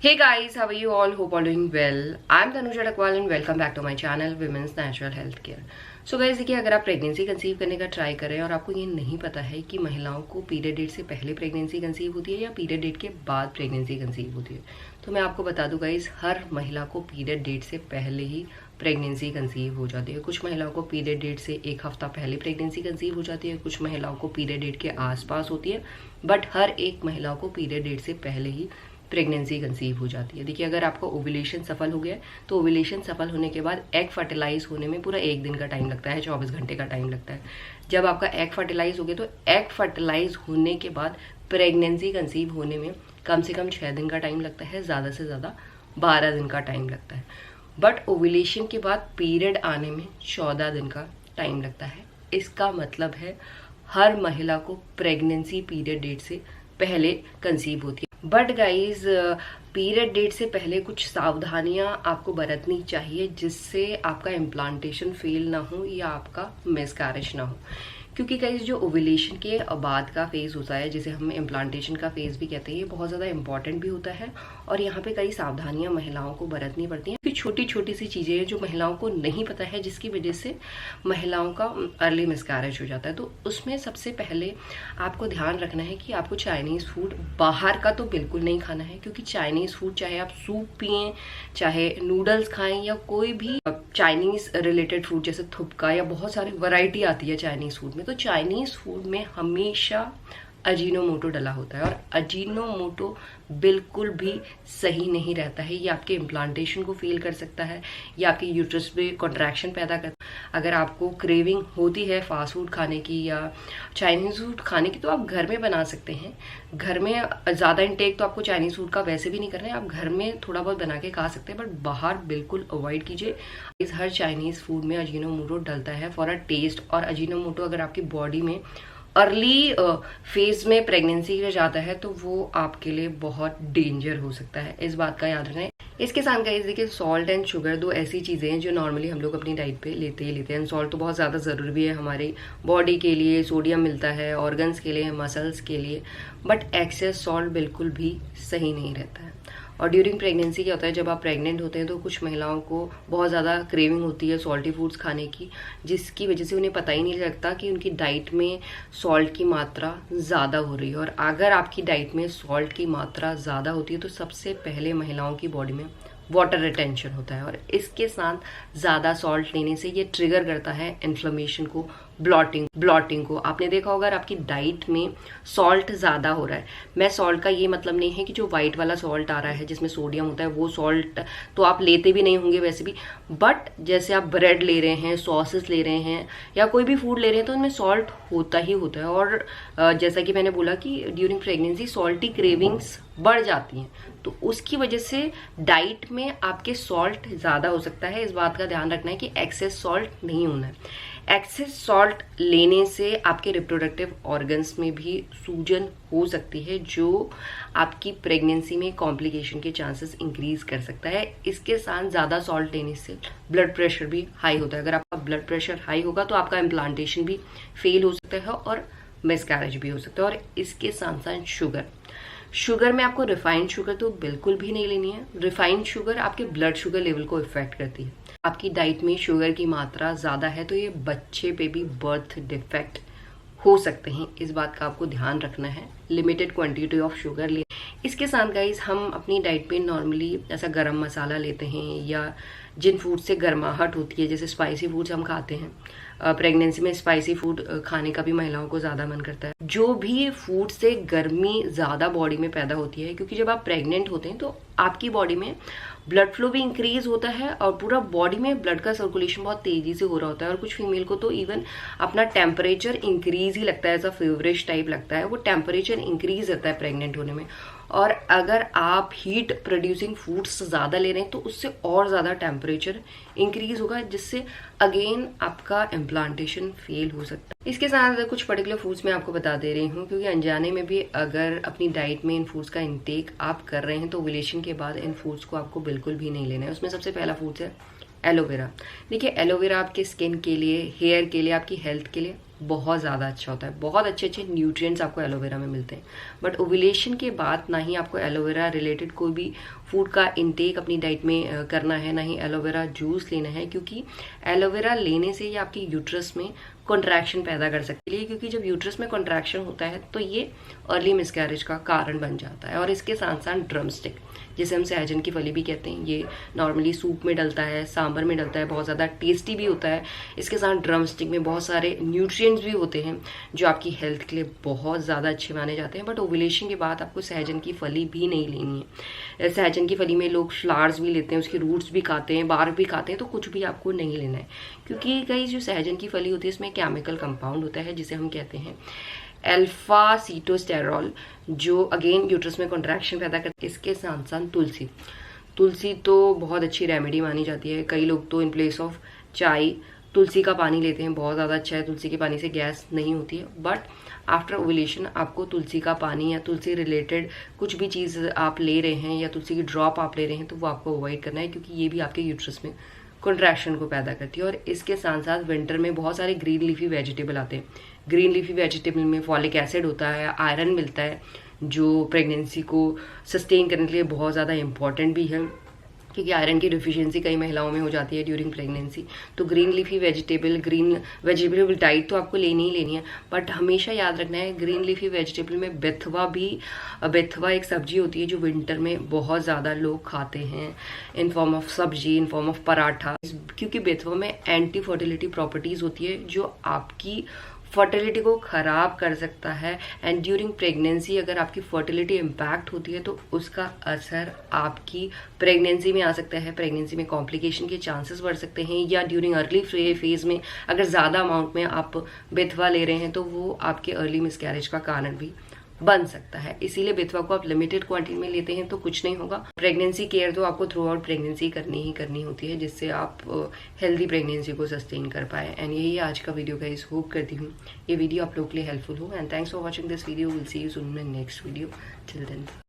Hey guys, how are you all? Hope all doing well. I'm Tanuja Dakwal and welcome back to my channel Women's Natural Health Care. So guys देखिए, अगर आप pregnancy conceive करने का try कर रहे हैं और आपको ये नहीं पता है कि महिलाओं को पीरियड डेट से पहले प्रेगनेंसी कंसीव होती है या पीरियड डेट के बाद प्रेगनेंसी कंसीव होती है, तो मैं आपको बता दूं गाइस, हर महिला को पीरियड डेट से पहले ही प्रेगनेंसी कंसीव हो जाती है। कुछ महिलाओं को पीरियड डेट से एक हफ्ता पहले प्रेगनेंसी कंसीव हो जाती है, कुछ महिलाओं को पीरियड डेट के आसपास होती है, बट हर एक महिला को पीरियड डेट से पहले ही प्रेगनेंसी कंसीव हो जाती है। देखिए, अगर आपका ओव्यूलेशन सफल हो गया तो ओव्यूलेशन सफल होने के बाद एग फर्टिलाइज होने में पूरा एक दिन का टाइम लगता है, 24 घंटे का टाइम लगता है। जब आपका एग फर्टिलाइज हो गया तो एग फर्टिलाइज होने के बाद प्रेगनेंसी कंसीव होने में कम से कम 6 दिन का टाइम लगता है, ज़्यादा से ज़्यादा 12 दिन का टाइम लगता है। बट ओव्यूलेशन के बाद पीरियड आने में 14 दिन का टाइम लगता है। इसका मतलब है हर महिला को प्रेगनेंसी पीरियड डेट से पहले कंसीव होती है। बट गाइज, पीरियड डेट से पहले कुछ सावधानियां आपको बरतनी चाहिए जिससे आपका इम्प्लांटेशन फेल ना हो या आपका मिसकैरेज ना हो। क्योंकि गाइज, जो ओव्यूलेशन के बाद का फेज होता है, जिसे हम इम्प्लांटेशन का फेज भी कहते हैं, ये बहुत ज़्यादा इंपॉर्टेंट भी होता है और यहाँ पे कई सावधानियां महिलाओं को बरतनी पड़ती हैं। क्योंकि छोटी छोटी सी चीज़ें हैं जो महिलाओं को नहीं पता है, जिसकी वजह से महिलाओं का अर्ली मिसकैरेज हो जाता है। तो उसमें सबसे पहले आपको ध्यान रखना है कि आपको चाइनीज़ फूड बाहर का तो बिल्कुल नहीं खाना है, क्योंकि चाइनीज़ फूड, चाहे आप सूप पिएं, चाहे नूडल्स खाएं या कोई भी चाइनीज़ रिलेटेड फूड जैसे थुपका या बहुत सारी वैरायटी आती है चाइनीज़ फूड में, तो चाइनीज़ फूड में हमेशा अजीनोमोटो डला होता है और अजीनोमोटो बिल्कुल भी सही नहीं रहता है। ये आपके इम्प्लांटेशन को फेल कर सकता है या आपके यूट्रस पे कॉन्ट्रैक्शन पैदा कर। अगर आपको क्रेविंग होती है फास्ट फूड खाने की या चाइनीज़ फूड खाने की, तो आप घर में बना सकते हैं। घर में ज़्यादा इंटेक तो आपको चाइनीज़ फूड का वैसे भी नहीं करना है, आप घर में थोड़ा बहुत बना के खा सकते हैं, बट बाहर बिल्कुल अवॉइड कीजिए। इस हर चाइनीज़ फूड में अजीनोमोटो डलता है फॉर अ टेस्ट, और अजीनोमोटो अगर आपकी बॉडी में अर्ली फेज में प्रेगनेंसी में जाता है तो वो आपके लिए बहुत डेंजर हो सकता है। इस बात का याद रखना है। इसके साथ गाइस देखिए, सॉल्ट एंड शुगर दो ऐसी चीज़ें हैं जो नॉर्मली हम लोग अपनी डाइट पे लेते ही लेते हैं। सॉल्ट तो बहुत ज़्यादा ज़रूरी भी है हमारी बॉडी के लिए, सोडियम मिलता है ऑर्गन्स के लिए, मसल्स के लिए, बट एक्सेस सॉल्ट बिल्कुल भी सही नहीं रहता है। और ड्यूरिंग प्रेगनेंसी क्या होता है, जब आप प्रेग्नेंट होते हैं तो कुछ महिलाओं को बहुत ज़्यादा क्रेविंग होती है सॉल्टी फूड्स खाने की, जिसकी वजह से उन्हें पता ही नहीं लगता कि उनकी डाइट में सॉल्ट की मात्रा ज़्यादा हो रही है। और अगर आपकी डाइट में सॉल्ट की मात्रा ज़्यादा होती है तो सबसे पहले महिलाओं की बॉडी में वाटर रिटेंशन होता है, और इसके साथ ज़्यादा सॉल्ट लेने से ये ट्रिगर करता है इन्फ्लेमेशन को, ब्लॉटिंग को। आपने देखा होगा, अगर आपकी डाइट में सॉल्ट ज़्यादा हो रहा है, मैं सॉल्ट का ये मतलब नहीं है कि जो वाइट वाला सॉल्ट आ रहा है जिसमें सोडियम होता है वो सॉल्ट तो आप लेते भी नहीं होंगे वैसे भी, बट जैसे आप ब्रेड ले रहे हैं, सॉसेस ले रहे हैं या कोई भी फूड ले रहे हैं तो उनमें सॉल्ट होता ही होता है। और जैसा कि मैंने बोला कि ड्यूरिंग प्रेगनेंसी सॉल्टी क्रेविंग्स बढ़ जाती हैं, तो उसकी वजह से डाइट में आपके सॉल्ट ज़्यादा हो सकता है। इस बात का ध्यान रखना है कि एक्सेस सॉल्ट नहीं होना है। एक्सेस सॉल्ट लेने से आपके रिप्रोडक्टिव ऑर्गन्स में भी सूजन हो सकती है, जो आपकी प्रेगनेंसी में कॉम्प्लिकेशन के चांसेस इंक्रीज कर सकता है। इसके साथ ज़्यादा सॉल्ट लेने से ब्लड प्रेशर भी हाई होता है। अगर आपका ब्लड प्रेशर हाई होगा तो आपका इम्प्लांटेशन भी फेल हो सकता है और मिसकैरेज भी हो सकता है। और इसके साथ साथ शुगर में आपको रिफाइंड शुगर तो बिल्कुल भी नहीं लेनी है। रिफाइंड शुगर आपके ब्लड शुगर लेवल को इफेक्ट करती है। आपकी डाइट में शुगर की मात्रा ज़्यादा है तो ये बच्चे पे भी बर्थ डिफेक्ट हो सकते हैं। इस बात का आपको ध्यान रखना है। लिमिटेड क्वांटिटी ऑफ शुगर ले। इसके साथ गाइस, हम अपनी डाइट पे नॉर्मली ऐसा गरम मसाला लेते हैं या जिन फूड से गर्माहट होती है, जैसे स्पाइसी फूड्स हम खाते हैं। प्रेगनेंसी में स्पाइसी फूड खाने का भी महिलाओं को ज़्यादा मन करता है। जो भी फूड से गर्मी ज़्यादा बॉडी में पैदा होती है, क्योंकि जब आप प्रेग्नेंट होते हैं तो आपकी बॉडी में ब्लड फ्लो भी इंक्रीज होता है और पूरा बॉडी में ब्लड का सर्कुलेशन बहुत तेजी से हो रहा होता है। और कुछ फीमेल को तो इवन अपना टेम्परेचर इंक्रीज ही लगता है, ऐसा फेवरिश टाइप लगता है। वो टेम्परेचर इंक्रीज रहता है प्रेग्नेंट होने में। और अगर आप हीट प्रोड्यूसिंग फूड्स ज़्यादा ले रहे हैं तो उससे और ज़्यादा टेम्परेचर इंक्रीज होगा, जिससे अगेन आपका इम्प्लांटेशन फेल हो सकता है। इसके साथ कुछ पर्टिकुलर फूड्स मैं आपको बता दे रही हूँ, क्योंकि अनजाने में भी अगर अपनी डाइट में इन फूड्स का इंटेक आप कर रहे हैं तो ओव्यूलेशन के बाद इन फूड्स को आपको बिल्कुल भी नहीं लेना है। उसमें सबसे पहला फूड्स है एलोवेरा। देखिए एलोवेरा आपके स्किन के लिए, हेयर के लिए, आपकी हेल्थ के लिए बहुत ज़्यादा अच्छा होता है। बहुत अच्छे अच्छे न्यूट्रिएंट्स आपको एलोवेरा में मिलते हैं। बट ओव्यूलेशन के बाद ना ही आपको एलोवेरा रिलेटेड कोई भी फूड का इंटेक अपनी डाइट में करना है, ना ही एलोवेरा जूस लेना है, क्योंकि एलोवेरा लेने से ये आपकी यूट्रस में कॉन्ट्रैक्शन पैदा कर सकती है। क्योंकि जब यूट्रस में कॉन्ट्रैक्शन होता है तो ये अर्ली मिसकैरेज का कारण बन जाता है। और इसके साथ साथ ड्रमस्टिक, जिसे हम सहजन की फली भी कहते हैं, ये नॉर्मली सूप में डलता है, सांभर में डलता है, बहुत ज़्यादा टेस्टी भी होता है। इसके साथ ड्रमस्टिक में बहुत सारे न्यूट्रिएंट्स भी होते हैं जो आपकी हेल्थ के लिए बहुत ज़्यादा अच्छे माने जाते हैं। बट ओव्यूलेशन के बाद आपको सहजन की फली भी नहीं लेनी है। सहजन की फली में लोग फ्लावर्स भी लेते हैं, उसके रूट्स भी खाते हैं, बार्क भी खाते हैं, तो कुछ भी आपको नहीं लेना है। क्योंकि कई जो सहजन की फली होती है इसमें केमिकल कंपाउंड होता है जिसे हम कहते हैं अल्फा सीटोस्टेरॉल, जो अगेन यूट्रस में कॉन्ट्रैक्शन पैदा करती है। इसके साथ साथ तुलसी तो बहुत अच्छी रेमेडी मानी जाती है। कई लोग तो इन प्लेस ऑफ चाय तुलसी का पानी लेते हैं, बहुत ज़्यादा अच्छा है। तुलसी के पानी से गैस नहीं होती है। बट आफ्टर ओव्यूलेशन आपको तुलसी का पानी या तुलसी रिलेटेड कुछ भी चीज़ आप ले रहे हैं या तुलसी की ड्रॉप आप ले रहे हैं तो वो आपको अवॉइड करना है, क्योंकि ये भी आपके यूट्रस में कॉन्ट्रैक्शन को पैदा करती है। और इसके साथ साथ विंटर में बहुत सारे ग्रीन लीफी वेजिटेबल आते हैं। ग्रीन लीफी वेजिटेबल में फॉलिक एसिड होता है, आयरन मिलता है, जो प्रेगनेंसी को सस्टेन करने के लिए बहुत ज़्यादा इंपॉर्टेंट भी है, क्योंकि आयरन की डिफिशियंसी कई महिलाओं में हो जाती है ड्यूरिंग प्रेगनेंसी। तो green leafy vegetable, green vegetable diet तो आपको लेनी ही लेनी है। बट हमेशा याद रखना है ग्रीन लीफी वेजिटेबल में बेथवा एक सब्जी होती है जो विंटर में बहुत ज़्यादा लोग खाते हैं इन फॉर्म ऑफ सब्जी, इन फॉर्म ऑफ पराठा, क्योंकि बेथवा में एंटी फर्टिलिटी प्रॉपर्टीज़ होती है जो आपकी फर्टिलिटी को ख़राब कर सकता है। एंड ड्यूरिंग प्रेगनेंसी अगर आपकी फर्टिलिटी इम्पैक्ट होती है तो उसका असर आपकी प्रेगनेंसी में आ सकता है। प्रेगनेंसी में कॉम्प्लिकेशन के चांसेस बढ़ सकते हैं, या ड्यूरिंग अर्ली फेज में अगर ज़्यादा अमाउंट में आप बेथवा ले रहे हैं तो वो आपके अर्ली मिसकैरेज का कारण भी बन सकता है। इसीलिए बेथवा को आप लिमिटेड क्वांटिटी में लेते हैं तो कुछ नहीं होगा। प्रेगनेंसी केयर तो आपको थ्रू आउट प्रेगनेंसी करनी ही करनी होती है, जिससे आप हेल्दी प्रेगनेंसी को सस्टेन कर पाए। एंड यही आज का वीडियो गाइस, होप करती हूँ ये वीडियो आप लोगों के लिए हेल्पफुल हो। And thanks for watching this video. Will see you soon in next video. Till then.